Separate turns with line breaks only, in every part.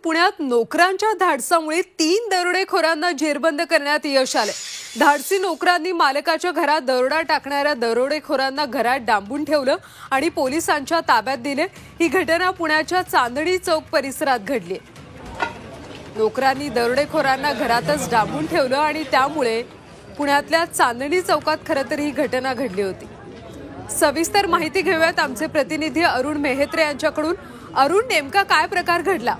पुण्यात नोकरांच्या धाडसामुळे 3 दरोडेखोरांना जेरबंद करण्यात यश आले। धाडसी नोकरांनी मालकाच्या घरात दरोडा टाकणाऱ्या दरोडेखोरांना घरात डांबून ठेवलं आणि पोलिसांच्या ताब्यात दिले। ही घटना पुण्याच्या चांदणी चौक परिसरात घडली। नोकरांनी दरोडेखोरांना घरातच डांबून ठेवलं आणि त्यामुळे पुण्यातल्या चांदणी चौकात खरं तर ही घटना घडली होती। सविस्तर माहिती घेऊयात आमचे प्रतिनिधी अरुण मेहत्रे यांच्याकडून। अरुण, नेमका काय प्रकार घडला?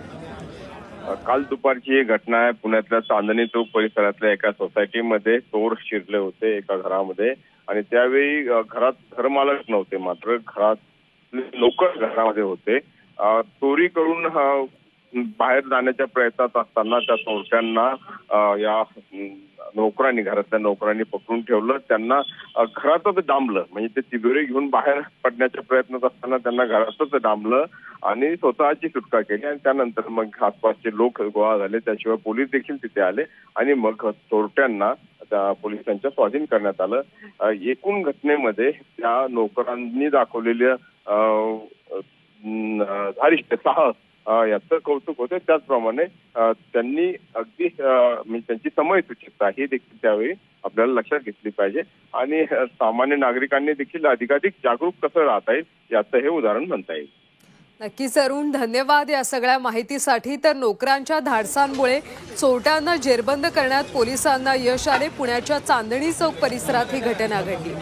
काल दुपारची घटना आहे। पुण्यातल्या चांदणी चौक परिसरातल्या एका सोसायटीमध्ये चोर शिरले होते एका घरामध्ये आणि त्यावेळी घरात घरमालक नव्हते, मात्र घरात नोकर घरामध्ये होते। चोरी करून बाहेर जाण्याच्या प्रयत्नात असताना त्या चोरट्यांना या नोकरांनी घरातल्या नोकरांनी पकडून ठेवलं। त्यांना घरातच डांबलं, म्हणजे ते तिजोरी घेऊन बाहेर पडण्याच्या प्रयत्नात असताना त्यांना घरातच डांबलं आणि स्वतःची सुटका केली। आणि त्यानंतर मग आसपासचे लोक गोळा झाले, त्याशिवाय पोलीस देखील तिथे आले आणि मग चोरट्यांना त्या पोलिसांच्या स्वाधीन करण्यात आलं। एकूण घटनेमध्ये त्या नोकरांनी दाखवलेल्या धारिष्ट साहस याचं कौतुक होते। त्याचप्रमाणे त्यांनी अगदी म्हणजे त्यांची समयसूचिकता ही देखील त्यावेळी आपल्याला लक्षात घेतली पाहिजे आणि सामान्य नागरिकांनी देखील अधिकाधिक जागरूक कसं राहता येईल याचं हे उदाहरण म्हणता येईल।
नक्कीच अरुण, धन्यवाद या सगळ्या माहितीसाठी। तर नोकरांच्या धाडसांमुळे चोरट्यांना जेरबंद करण्यात पोलिसांना यश आले। पुण्याच्या चांदणी चौक परिसरात ही घटना घडली।